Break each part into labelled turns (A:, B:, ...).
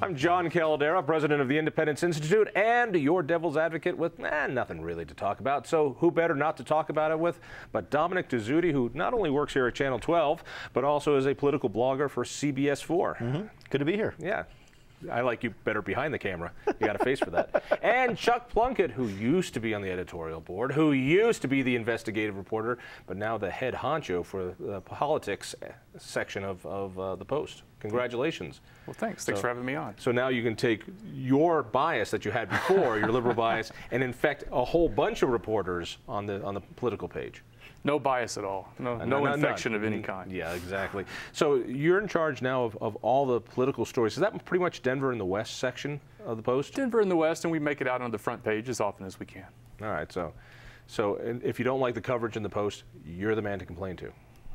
A: I'm Jon Caldara, president of the Independence Institute and your devil's advocate with nothing really to talk about. So who better not to talk about it with but Dominic Dezzutti, who not only works here at Channel 12, but also is a political blogger for CBS 4.
B: Good to be here.
A: Yeah. I like you better behind the camera. You got a face for that. And Chuck Plunkett, who used to be on the editorial board, who used to be the investigative reporter, but now the head honcho for the politics section of the Post. Congratulations.
C: Well, thanks. Thanks for having me on.
A: So now you can take your bias that you had before, your liberal bias, and infect a whole bunch of reporters on the political page.
C: No bias at all. No infection of any kind.
A: Yeah, exactly. So you're in charge now of all the political stories. Is that pretty much Denver in the West section of the Post?
C: Denver in the West, and we make it out on the front page as often as we can.
A: All right. So if you don't like the coverage in the Post, you're the man to complain to.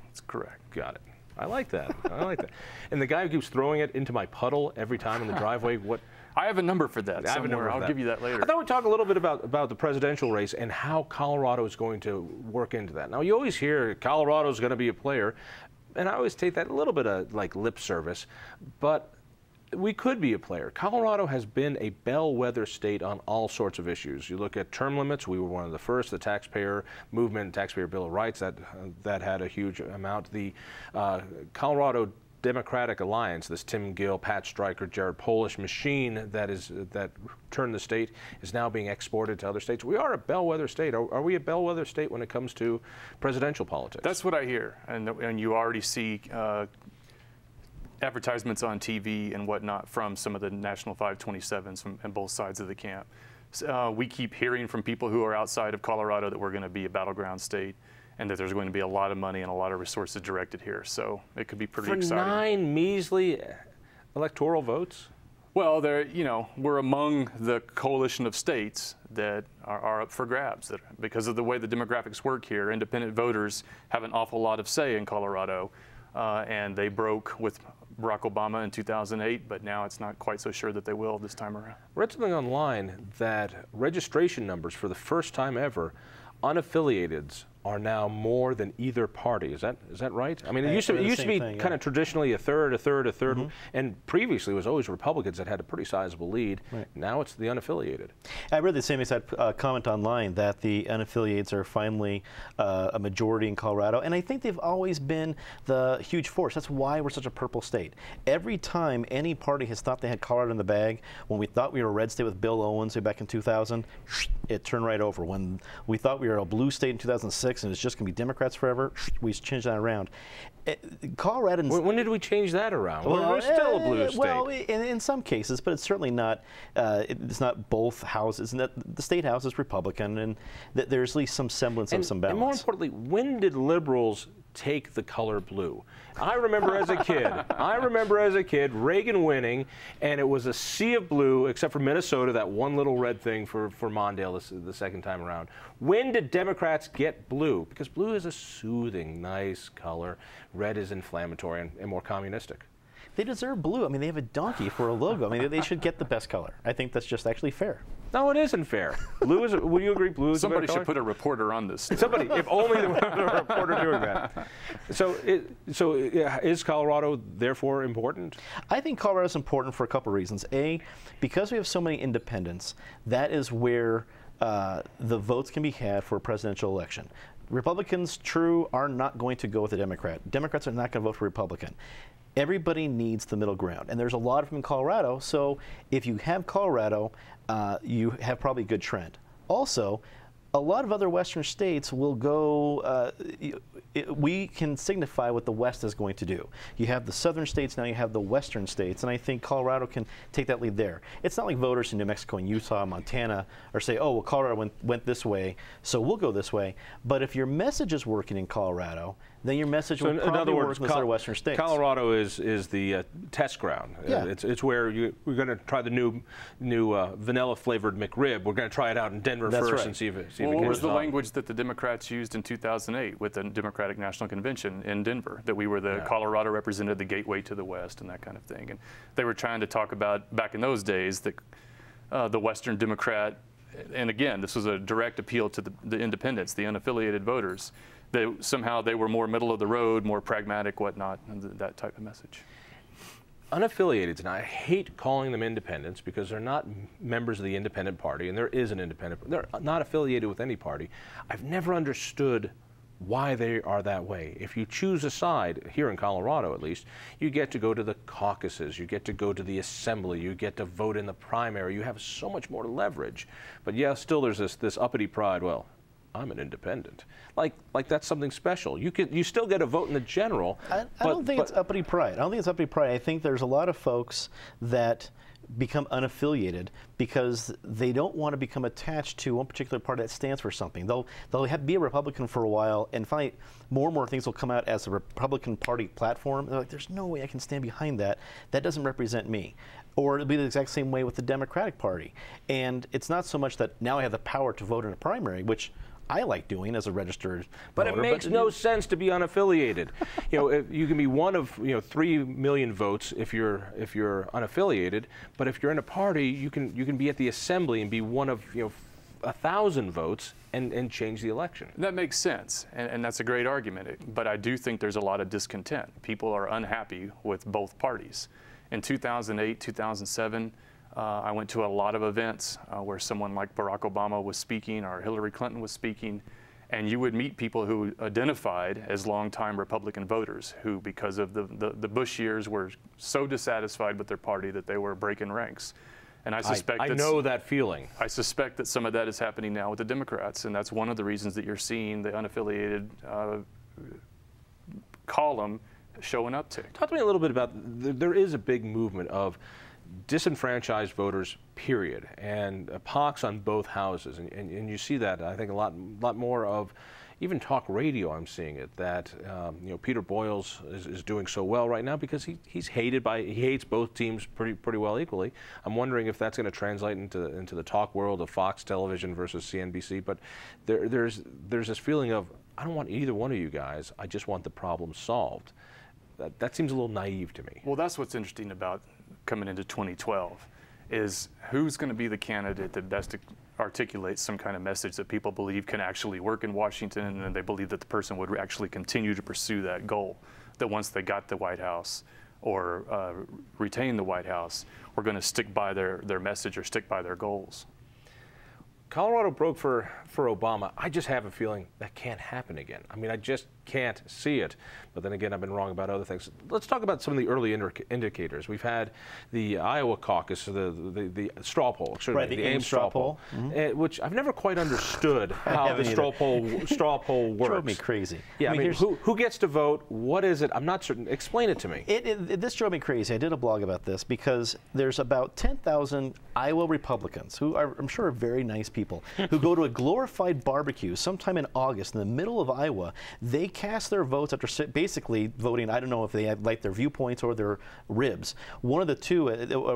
C: That's correct.
A: Got it. I like that. I like that. And the guy who keeps throwing it into my puddle every time in the driveway, what?
C: I have a number for that somewhere. I'll give you that later.
A: I thought we'd talk a little bit about the presidential race and how Colorado is going to work into that. Now, you always hear Colorado is going to be a player, and I always take that a little bit of like lip service, but we could be a player. Colorado has been a bellwether state on all sorts of issues. You look at term limits, we were one of the first. The taxpayer movement, taxpayer Bill of Rights, that had a huge amount. The Colorado Democratic Alliance, this Tim Gill, Pat Stryker, Jared Polish machine that turned the state, is now being exported to other states. We are a bellwether state. Are we a bellwether state when it comes to presidential politics? That's
C: what I hear, and you already see advertisements on TV and whatnot from some of the National 527s from both sides of the camp. We keep hearing from people who are outside of Colorado that we're going to be a battleground state, and that there's going to be a lot of money and a lot of resources directed here. So it could be pretty exciting.
A: For 9 measly electoral votes?
C: Well, we're among the coalition of states that are up for grabs. Because of the way the demographics work here, independent voters have an awful lot of say in Colorado, and they broke with Barack Obama in 2008, but now it's not quite so sure that they will this time around.
A: Read something online that registration numbers for the first time ever, unaffiliateds are now more than either party. Is that right? I mean, it used to be kind of traditionally a third, and previously it was always Republicans that had a pretty sizable lead. Right. Now it's the unaffiliated.
B: I read the same exact comment online that the unaffiliates are finally a majority in Colorado, and I think they've always been the huge force. That's why we're such a purple state. Every time any party has thought they had Colorado in the bag, when we thought we were a red state with Bill Owens back in 2000, it turned right over. When we thought we were a blue state in 2006, and it's just going to be Democrats forever, we changed that around. Coloradans.
A: When did we change that around? Well, we're still a blue state.
B: Well, in some cases, but it's certainly not. It's not both houses. And the state house is Republican, and there's at least some semblance of some balance.
A: And more importantly, when did liberals take the color blue? I remember as a kid, Reagan winning, and it was a sea of blue, except for Minnesota, that one little red thing for Mondale the second time around. When did Democrats get blue? Because blue is a soothing, nice color. Red is inflammatory and more communistic.
B: They deserve blue. I mean, they have a donkey for a logo. I mean, they should get the best color. I think that's just actually fair.
A: No, it isn't fair. Blue is. Would you agree? Blue is.
C: Somebody should put a reporter on this.
A: Somebody, if only there was a reporter doing that. So is Colorado therefore important?
B: I think Colorado is important for a couple of reasons. A, because we have so many independents, that is where the votes can be had for a presidential election. Republicans, true, are not going to go with a Democrat. Democrats are not going to vote for Republican. Everybody needs the middle ground, and there's a lot of them in Colorado, so if you have Colorado, you have probably a good trend. Also, a lot of other Western states will go, we can signify what the West is going to do. You have the southern states, now you have the western states, and I think Colorado can take that lead there. It's not like voters in New Mexico and Utah, Montana, are say, oh, well, Colorado went this way, so we'll go this way. But if your message is working in Colorado, then your message will probably work in the other western states.
A: Colorado is the test ground.
B: Yeah.
A: It's where we're going to try the new vanilla-flavored McRib. We're going to try it out in Denver first and see if it
C: what was the language that the Democrats used in 2008 with the Democratic National Convention in Denver, that we were Colorado represented the gateway to the West and that kind of thing. And they were trying to talk about, back in those days, the Western Democrat, and again, this was a direct appeal to the independents, the unaffiliated voters. Somehow they were more middle of the road, more pragmatic, whatnot, that type of message.
A: unaffiliated, and I hate calling them independents because they're not members of the independent party, and there is an independent, they're not affiliated with any party. I've never understood why they are that way. If you choose a side, here in Colorado at least, you get to go to the caucuses, you get to go to the assembly, you get to vote in the primary, you have so much more leverage. But yeah, still there's this uppity pride, well, I'm an independent. Like that's something special. You still get a vote in the general.
B: I don't think it's uppity pride. I don't think it's uppity pride. I think there's a lot of folks that become unaffiliated because they don't want to become attached to one particular party that stands for something. They'll be a Republican for a while, and finally more and more things will come out as a Republican Party platform. They're like, there's no way I can stand behind that. That doesn't represent me. Or it'll be the exact same way with the Democratic Party. And it's not so much that now I have the power to vote in a primary, which I like doing as a registered
A: but
B: voter.
A: It makes no sense to be unaffiliated. You can be one of 3 million votes if you're unaffiliated, but if you're in a party, you can be at the assembly and be one of 1,000 votes and change the election.
C: That makes sense, and that's a great argument. But I do think there's a lot of discontent. People are unhappy with both parties. In 2008, 2007. I went to a lot of events where someone like Barack Obama was speaking or Hillary Clinton was speaking, and you would meet people who identified as longtime Republican voters who, because of the Bush years, were so dissatisfied with their party that they were breaking ranks. And I suspect
A: I know that feeling.
C: I suspect that some of that is happening now with the Democrats, and that's one of the reasons that you're seeing the unaffiliated column showing uptick.
A: Talk to me a little bit about, there is a big movement of disenfranchised voters, period, and pox on both houses, and you see that I think a lot more of even talk radio. I'm seeing it that Peter Boyles is doing so well right now because he hates both teams pretty well equally. I'm wondering if that's going to translate into the talk world of Fox Television versus CNBC. But there's this feeling of, I don't want either one of you guys. I just want the problem solved. That seems a little naive to me.
C: Well, that's what's interesting about coming into 2012 is who's going to be the candidate that best articulates some kind of message that people believe can actually work in Washington, and they believe that the person would actually continue to pursue that goal, that once they got the White House or retain the White House, we're going to stick by their message or stick by their goals.
A: Colorado broke for Obama. I just have a feeling that can't happen again. I mean, I just can't see it. But then again, I've been wrong about other things. Let's talk about some of the early indicators. We've had the Iowa caucus, the straw poll, the Ames straw poll, which I've never quite understood how the straw poll works.
B: Drove me crazy.
A: Yeah, I mean who gets to vote? What is it? I'm not certain. Explain it to me.
B: This drove me crazy. I did a blog about this because there's about 10,000 Iowa Republicans who I'm sure are very nice people who go to a glorified barbecue sometime in August in the middle of Iowa. They cast their votes after basically voting. I don't know if they like their viewpoints or their ribs. One of the two,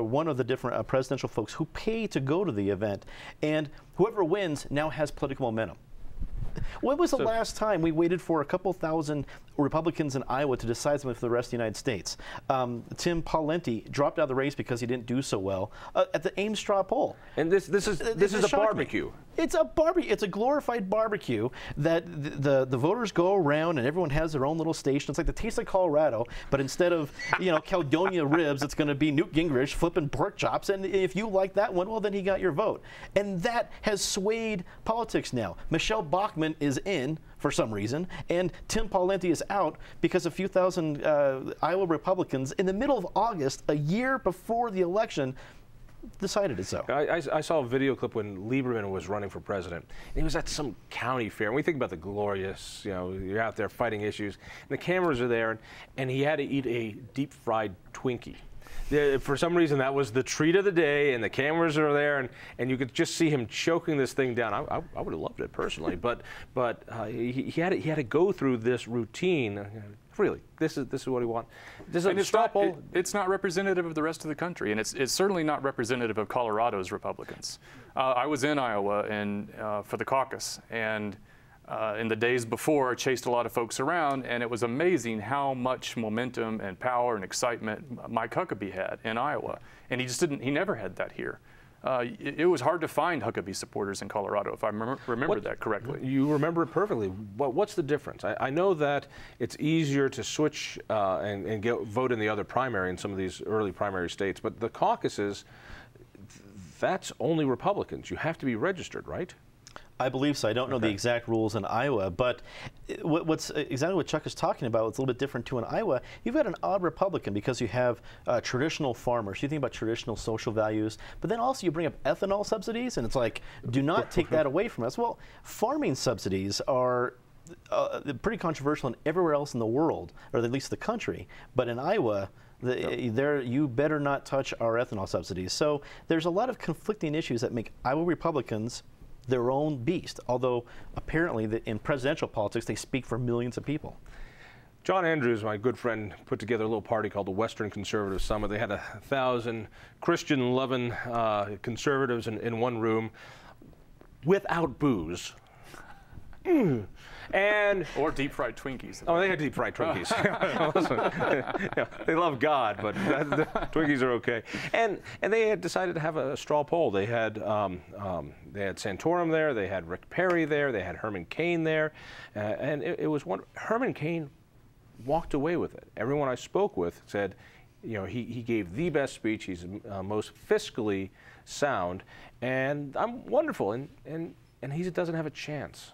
B: one of the different presidential folks who pay to go to the event, and whoever wins now has political momentum. When was the last time we waited for a couple thousand Republicans in Iowa to decide something for the rest of the United States? Tim Pawlenty dropped out of the race because he didn't do so well at the Ames straw poll.
A: And this is a barbecue.
B: It's a barbecue. It's a glorified barbecue that the voters go around and everyone has their own little station. It's like the Taste of Colorado, but instead of Caledonia ribs, it's going to be Newt Gingrich flipping pork chops. And if you like that one, well, then he got your vote. And that has swayed politics now. Michelle Bachmann is in for some reason, and Tim Pawlenty is out because a few thousand Iowa Republicans in the middle of August, a year before the election, decided it so.
A: I saw a video clip when Lieberman was running for president. And he was at some county fair. And we think about the glorious, you're out there fighting issues. And the cameras are there, and he had to eat a deep-fried Twinkie. For some reason, that was the treat of the day, and the cameras are there, and you could just see him choking this thing down. I would have loved it personally, but he had to go through this routine. Really, this is what he wants.
C: It's not representative of the rest of the country, and it's certainly not representative of Colorado's Republicans. I was in Iowa for the caucus, and in the days before, I chased a lot of folks around, and it was amazing how much momentum and power and excitement Mike Huckabee had in Iowa, and he never had that here. it was hard to find Huckabee supporters in Colorado, if I remember that correctly.
A: You remember it perfectly. What's the difference? I know that it's easier to switch and vote in the other primary in some of these early primary states, but the caucuses, that's only Republicans. You have to be registered, right?
B: I believe so. I don't know the exact rules in Iowa, but what's exactly what Chuck is talking about, what's a little bit different too in Iowa, you've got an odd Republican because you have traditional farmers. You think about traditional social values, but then also you bring up ethanol subsidies, and it's like, do not take that away from us. Well, farming subsidies are pretty controversial in everywhere else in the world, or at least the country, but in Iowa, you better not touch our ethanol subsidies. So there's a lot of conflicting issues that make Iowa Republicans their own beast, although apparently in presidential politics they speak for millions of people.
A: John Andrews, my good friend, put together a little party called the Western Conservative Summit. They had 1,000 Christian-loving conservatives in one room without booze. And
C: or deep fried Twinkies.
A: Oh, they had deep fried Twinkies. Yeah, they love God, but the Twinkies are okay. And they had decided to have a straw poll. They had Santorum there, they had Rick Perry there, they had Herman Cain there, and it was one. Herman Cain walked away with it. Everyone I spoke with said, you know, he gave the best speech. He's most fiscally sound, and I'm wonderful. And he doesn't have a chance.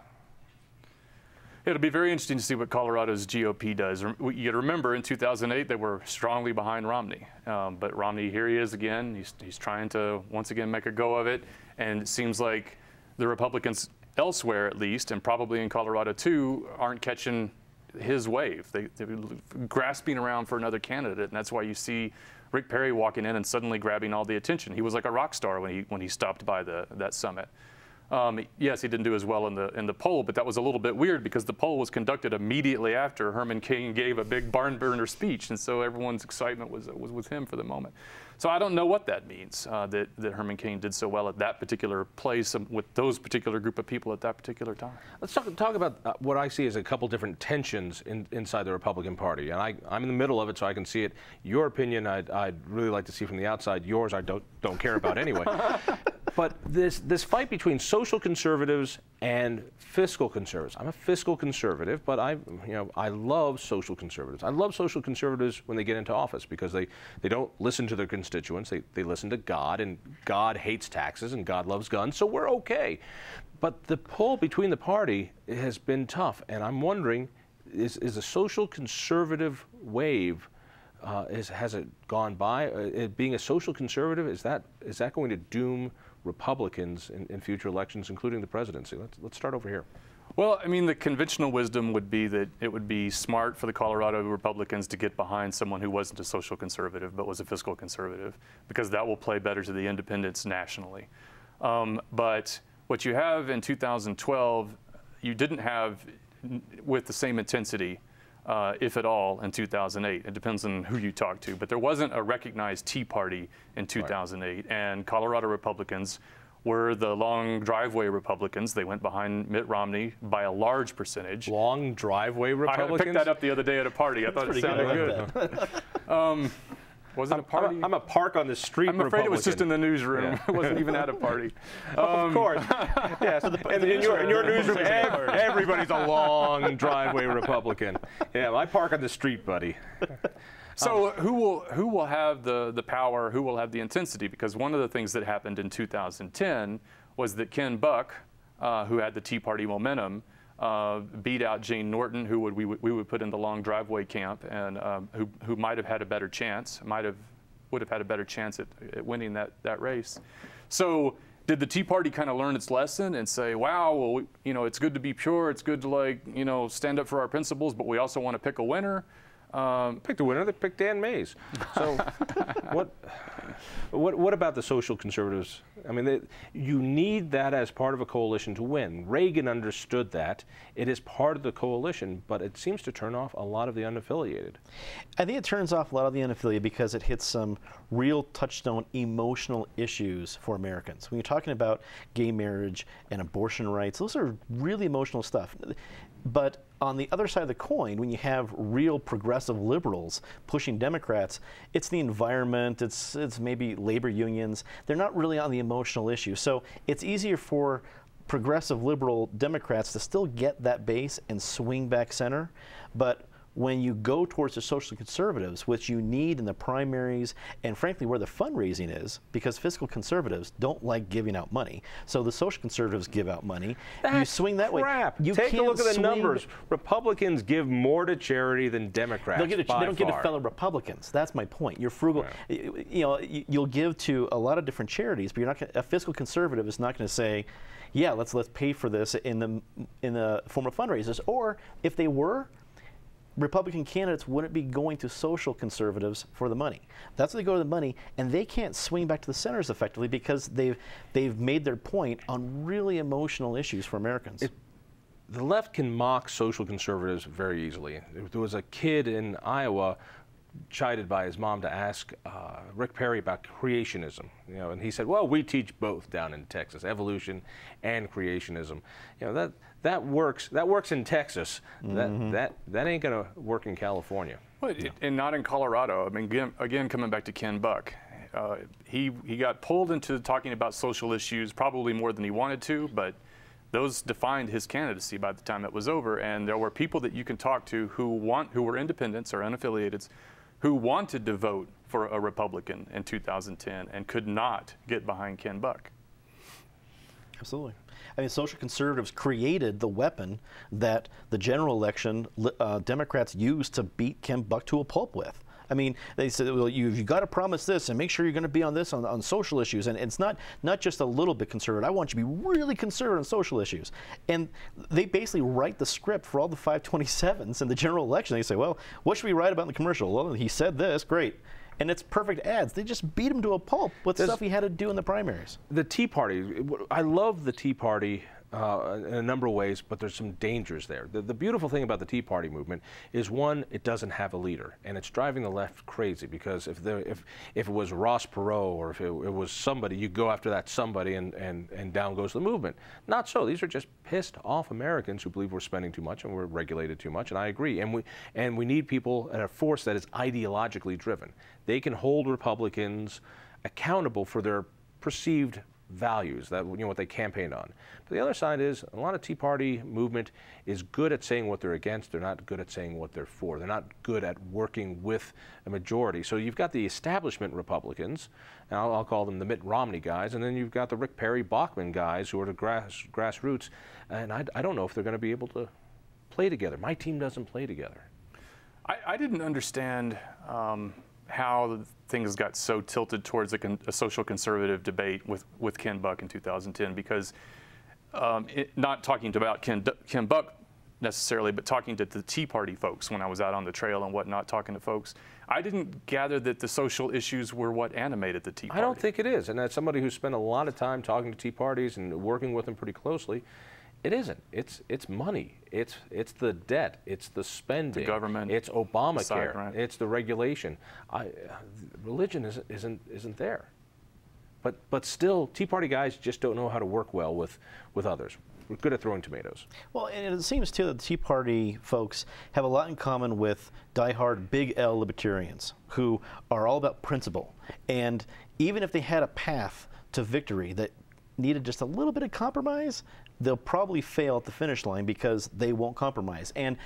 C: It'll be very interesting to see what Colorado's GOP does. You got to remember, in 2008, they were strongly behind Romney. But Romney, here he is again. He's trying to, once again, make a go of it. And it seems like the Republicans elsewhere, at least, and probably in Colorado, too, aren't catching his wave. They're grasping around for another candidate. And that's why you see Rick Perry walking in and suddenly grabbing all the attention. He was like a rock star when he stopped by that summit. Yes, he didn't do as well in the poll, but that was a little bit weird because the poll was conducted immediately after Herman Cain gave a big barn burner speech, and so everyone's excitement was with him for the moment. So I don't know what that means, that Herman Cain did so well at that particular place with those particular group of people at that particular time.
A: Let's talk about what I see as a couple different tensions inside the Republican Party, and I'm in the middle of it, so I can see it. Your opinion, I'd really like to see from the outside. Yours, I don't care about anyway. But this fight between social conservatives and fiscal conservatives. I'm a fiscal conservative, but I love social conservatives. I love social conservatives when they get into office because they don't listen to their constituents. They listen to God, and God hates taxes, and God loves guns, so we're okay. But the pull between the party has been tough, and I'm wondering, is a social conservative wave, has it gone by? Being a social conservative, is that going to doom Republicans in future elections, including the presidency? Let's start over here.
C: Well, I mean, the conventional wisdom would be that it would be smart for the Colorado Republicans to get behind someone who wasn't a social conservative but was a fiscal conservative, because that will play better to the independents nationally. But what you have in 2012, you didn't have with the same intensity, if at all, in 2008. It depends on who you talk to. But there wasn't a recognized Tea Party in 2008. Right. And Colorado Republicans were the long driveway Republicans. They went behind Mitt Romney by a large percentage.
A: Long driveway Republicans?
C: I picked that up the other day at a party. I thought it sounded good. Was it a party?
A: I'm a park on the street
C: I'm afraid
A: Republican.
C: It was just in the newsroom. Yeah. It wasn't even at a party.
A: Of course. Yes. And in your newsroom, everybody's a long driveway Republican. Yeah, I park on the street, buddy.
C: So who will have the power? Who will have the intensity? Because one of the things that happened in 2010 was that Ken Buck, who had the Tea Party momentum, beat out Jane Norton, who we would put in the long driveway camp, and who might have had a better chance, would have had a better chance at winning that race. So did the Tea Party kind of learn its lesson and say, wow, well, it's good to be pure, it's good to stand up for our principles, but we also want to pick a winner?
A: Pick the winner. They picked Dan Mays. So, what about the social conservatives? I mean, you need that as part of a coalition to win. Reagan understood that. It is part of the coalition, but it seems to turn off a lot of the unaffiliated.
B: I think it turns off a lot of the unaffiliated because it hits some real touchstone emotional issues for Americans. When you're talking about gay marriage and abortion rights, those are really emotional stuff. But on the other side of the coin, when you have real progressive liberals pushing Democrats, it's the environment, it's maybe labor unions. They're not really on the emotional issue. So it's easier for progressive liberal Democrats to still get that base and swing back center. But when you go towards the social conservatives, which you need in the primaries, and frankly where the fundraising is, because fiscal conservatives don't like giving out money, so the social conservatives give out money. You swing that way. You
A: Take a look at the
B: swing
A: numbers. Republicans give more to charity than Democrats.
B: They don't give to fellow Republicans. That's my point. You're frugal. Right. You know, you'll give to a lot of different charities, but you're not gonna, a fiscal conservative is not going to say, yeah, let's pay for this in the form of fundraisers. Or if they were, Republican candidates wouldn't be going to social conservatives for the money. That's where they go to the money, and they can't swing back to the centers effectively because they've made their point on really emotional issues for Americans.
A: The left can mock social conservatives very easily. There was a kid in Iowa chided by his mom to ask Rick Perry about creationism, you know, and he said, "Well, we teach both down in Texas, evolution and creationism." You know, that works. That works in Texas. Mm-hmm. That ain't gonna work in California.
C: Well, and not in Colorado. I mean, again, coming back to Ken Buck, he got pulled into talking about social issues probably more than he wanted to, but those defined his candidacy by the time it was over. And there were people that you can talk to who were independents or unaffiliated, who wanted to vote for a Republican in 2010 and could not get behind Ken Buck.
B: Absolutely. I mean, social conservatives created the weapon that the general election Democrats used to beat Ken Buck to a pulp with. I mean, they said, well, you've got to promise this and make sure you're going to be on this on social issues. And it's not just a little bit conservative. I want you to be really conservative on social issues. And they basically write the script for all the 527s in the general election. They say, well, what should we write about in the commercial? Well, he said this, great. And it's perfect ads. They just beat him to a pulp with stuff he had to do in the primaries.
A: The Tea Party, I love the Tea Party in a number of ways, but there's some dangers there. The beautiful thing about the Tea Party movement is, one, it doesn't have a leader, and it's driving the left crazy, because if it was Ross Perot or if it was somebody, you go after that somebody and down goes the movement. Not so. These are just pissed off Americans who believe we're spending too much and we're regulated too much, and I agree. And we need people and a force that is ideologically driven. They can hold Republicans accountable for their perceived values, that, you know, what they campaigned on. But the other side is, a lot of Tea Party movement is good at saying what they're against. They're not good at saying what they're for. They're not good at working with a majority. So you've got the establishment Republicans, and I'll call them the Mitt Romney guys, and then you've got the Rick Perry Bachman guys who are the grassroots, and I don't know if they're going to be able to play together. My team doesn't play together.
C: I didn't understand how things got so tilted towards a social conservative debate with Ken Buck in 2010, because not talking about Ken Buck necessarily, but talking to the Tea Party folks when I was out on the trail and whatnot, talking to folks, I didn't gather that the social issues were what animated the Tea Party.
A: I don't think it is, and as somebody who spent a lot of time talking to Tea Parties and working with them pretty closely, it isn't. It's money. It's the debt. It's the spending.
C: The government.
A: It's Obamacare.
C: Right.
A: It's the regulation. Religion isn't there. But still, Tea Party guys just don't know how to work well with others. We're good at throwing tomatoes.
B: Well, and it seems too that the Tea Party folks have a lot in common with diehard big L libertarians who are all about principle. And even if they had a path to victory that needed just a little bit of compromise, they'll probably fail at the finish line because they won't compromise. And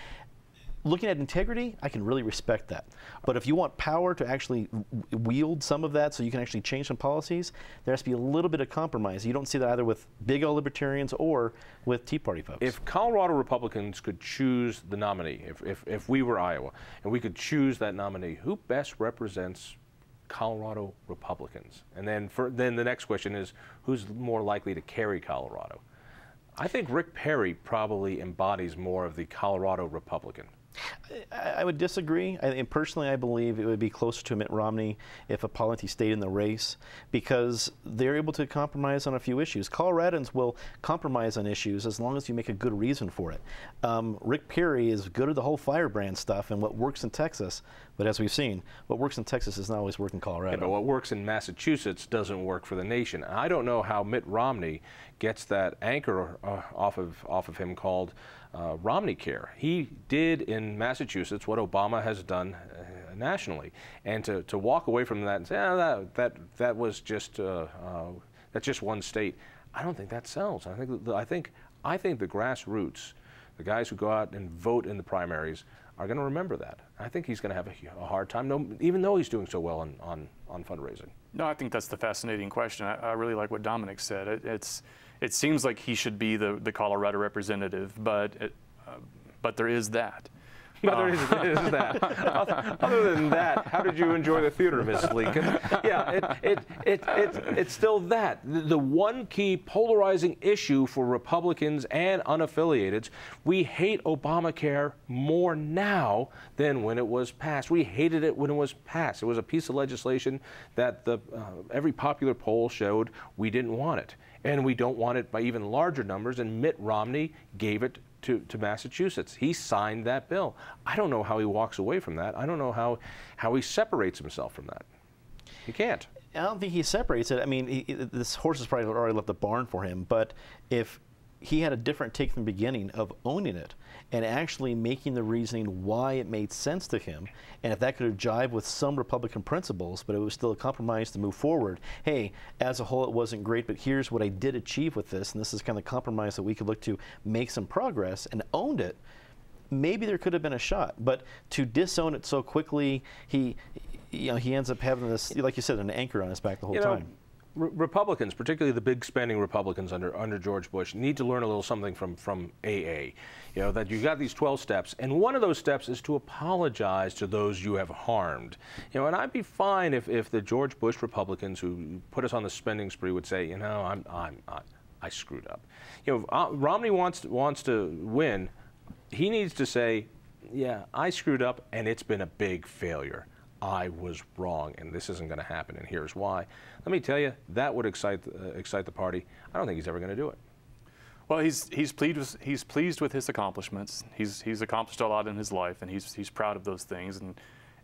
B: looking at integrity, I can really respect that. But if you want power to actually wield some of that so you can actually change some policies, there has to be a little bit of compromise. You don't see that either with big L libertarians or with Tea Party folks.
A: If Colorado Republicans could choose the nominee, if we were Iowa, and we could choose that nominee, who best represents Colorado Republicans? And then the next question is, who's more likely to carry Colorado? I think Rick Perry probably embodies more of the Colorado Republican.
B: I would disagree. Personally, I believe it would be closer to Mitt Romney if Apollonie stayed in the race, because they're able to compromise on a few issues. Coloradans will compromise on issues as long as you make a good reason for it. Rick Perry is good at the whole firebrand stuff and what works in Texas, but as we've seen, what works in Texas does not always work in Colorado.
A: Yeah, but what works in Massachusetts doesn't work for the nation. I don't know how Mitt Romney gets that anchor off of him called Romney care. He did in Massachusetts what Obama has done nationally, and to walk away from that and say, oh, that was just that's just one state. I don't think that sells. I think the grassroots, the guys who go out and vote in the primaries, are going to remember that. I think he's going to have a hard time, even though he's doing so well on fundraising. No,
C: I think that's the fascinating question. I really like what Dominic said. It seems like he should be the Colorado representative, but there is that.
A: But there is that. Other than that, how did you enjoy the theater, Mrs. Lincoln? Yeah, it's still that. The one key polarizing issue for Republicans and unaffiliateds, we hate Obamacare more now than when it was passed. We hated it when it was passed. It was a piece of legislation that every popular poll showed we didn't want it. And we don't want it by even larger numbers, and Mitt Romney gave it to Massachusetts. He signed that bill. I don't know how he walks away from that. I don't know how he separates himself from that. He can't.
B: I don't think he separates it. I mean, this horse has probably already left the barn for him, but if he had a different take from the beginning of owning it and actually making the reasoning why it made sense to him, and if that could have jived with some Republican principles, but it was still a compromise to move forward. Hey, as a whole it wasn't great, but here's what I did achieve with this, and this is kind of the compromise that we could look to make some progress, and owned it, maybe there could have been a shot. But to disown it so quickly, he ends up having this, like you said, an anchor on his back the whole time.
A: Republicans, particularly the big spending Republicans under George Bush, need to learn a little something from AA. That you got these 12 steps, and one of those steps is to apologize to those you have harmed. And I'd be fine if the George Bush Republicans who put us on the spending spree would say, I screwed up. Romney wants to win. He needs to say, yeah, I screwed up, and it's been a big failure. I was wrong, and this isn't going to happen, and here's why. Let me tell you, that would excite the party. I don't think he's ever going to do it.
C: Well, he's pleased with his accomplishments. He's accomplished a lot in his life, and he's proud of those things,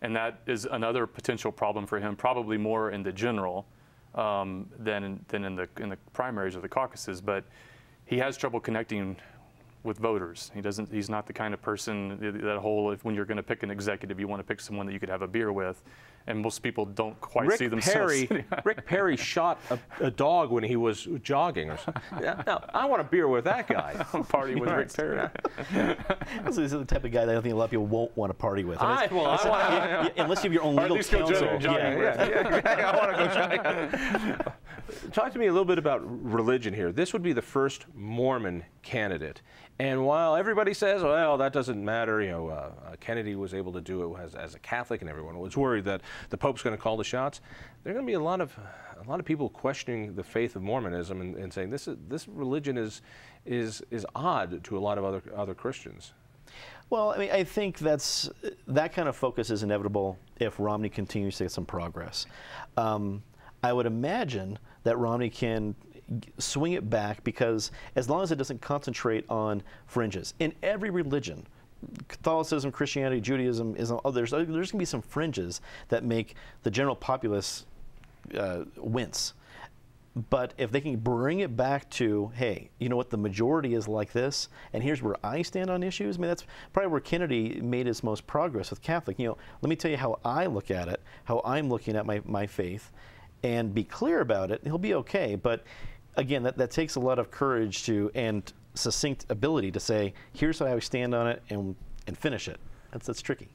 C: and that is another potential problem for him, probably more in the general than in the primaries or the caucuses. But he has trouble connecting with voters. He's not the kind of person when you're going to pick an executive, you want to pick someone that you could have a beer with, and most people don't quite see themselves.
A: Rick Perry shot a dog when he was jogging or something. Now, I want a beer with that guy.
C: Party with Rick Perry.
B: This is the type of guy that I think a lot of people won't want to party with.
A: Unless
B: you have your own legal counsel.
A: I want to go jogging. Talk to me a little bit about religion here. This would be the first Mormon candidate. And while everybody says, well, that doesn't matter, Kennedy was able to do it as a Catholic, and everyone was worried that the Pope's going to call the shots, there are going to be a lot of people questioning the faith of Mormonism and saying this religion is odd to a lot of other Christians.
B: Well, I mean, I think that kind of focus is inevitable if Romney continues to get some progress. I would imagine that Romney can swing it back, because as long as it doesn't concentrate on fringes in every religion, Catholicism, Christianity, Judaism, Islam, there's going to be some fringes that make the general populace wince. But if they can bring it back to, hey, you know what, the majority is like this, and here's where I stand on issues. I mean, that's probably where Kennedy made his most progress with Catholic. Let me tell you how I look at it, how I'm looking at my faith, and be clear about it. He'll be okay. But again, that takes a lot of courage and succinct ability to say, here's how I stand on it, and finish it. That's tricky.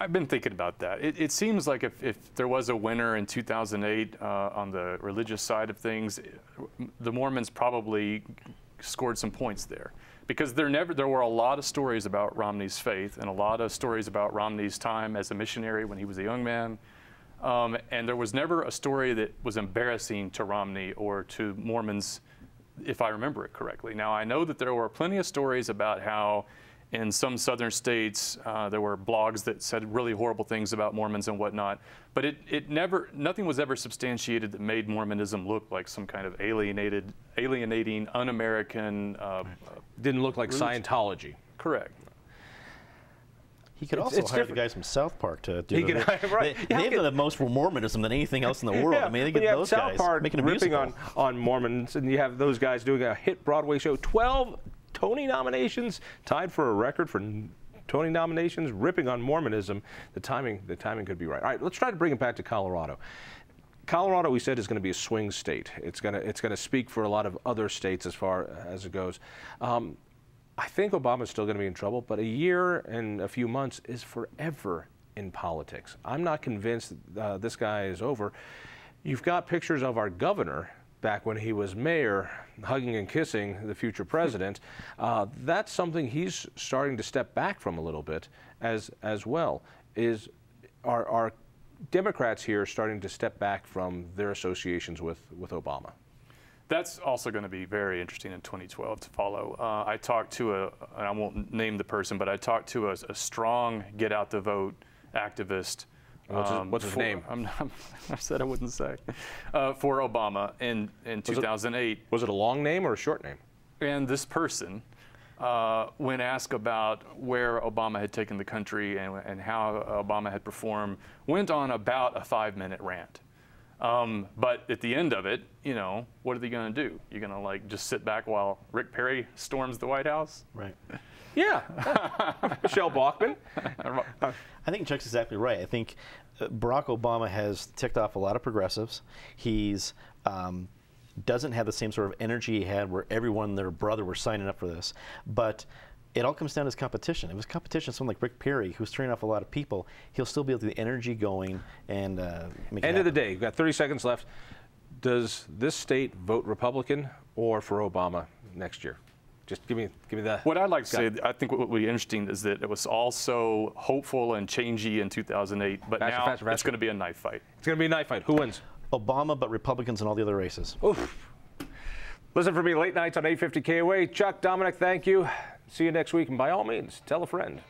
C: I've been thinking about that. It seems like if there was a winner in 2008 on the religious side of things, the Mormons probably scored some points there, because there were a lot of stories about Romney's faith and a lot of stories about Romney's time as a missionary when he was a young man. And there was never a story that was embarrassing to Romney or to Mormons, if I remember it correctly. Now, I know that there were plenty of stories about how in some southern states there were blogs that said really horrible things about Mormons and whatnot, but nothing was ever substantiated that made Mormonism look like some kind of alienating, un-American.
A: Didn't look like Scientology.
C: Correct.
B: He could also hire the guys from South Park to do it. Right. They have the most Mormonism than anything else in the world.
A: Yeah,
B: I mean, they get those guys
A: South Park
B: making a
A: ripping
B: musical
A: on Mormons, and you have those guys doing a hit Broadway show, 12 Tony nominations, tied for a record for Tony nominations, ripping on Mormonism. The timing could be right. All right, let's try to bring it back to Colorado. Colorado, we said, is going to be a swing state. It's going to speak for a lot of other states as far as it goes. I think Obama's still going to be in trouble, but a year and a few months is forever in politics. I'm not convinced this guy is over. You've got pictures of our governor back when he was mayor, hugging and kissing the future president. That's something he's starting to step back from a little bit as well. Are Democrats here starting to step back from their associations with Obama?
C: That's also going to be very interesting in 2012 to follow. I talked to and I won't name the person, but I talked to a strong get out the vote activist.
A: What's his name?
C: I said I wouldn't say. For Obama in 2008.
A: Was it a long name or a short name?
C: And this person, when asked about where Obama had taken the country and how Obama had performed, went on about a 5-minute rant. But at the end of it, you know, what are they going to do? You're going to like just sit back while Rick Perry storms the White House?
B: Right.
A: Yeah. Michelle Bachmann.
B: I think Chuck's exactly right. I think Barack Obama has ticked off a lot of progressives. He's doesn't have the same sort of energy he had where everyone and their brother were signing up for this. But it all comes down to his competition. If his competition is someone like Rick Perry, who's turning off a lot of people, he'll still be able to get the energy going and make it
A: End of
B: happen.
A: the day, we've got 30 seconds left. Does this state vote Republican or for Obama next year? Just give me that.
C: What I'd like to say, I think what would be interesting is that it was all so hopeful and changey in 2008, but now it's going to be a knife fight.
A: It's going to be a knife fight. Who wins?
B: Obama, but Republicans in all the other races.
A: Oof. Listen for me late nights on 850 KOA. Chuck, Dominic, thank you. See you next week, and by all means, tell a friend.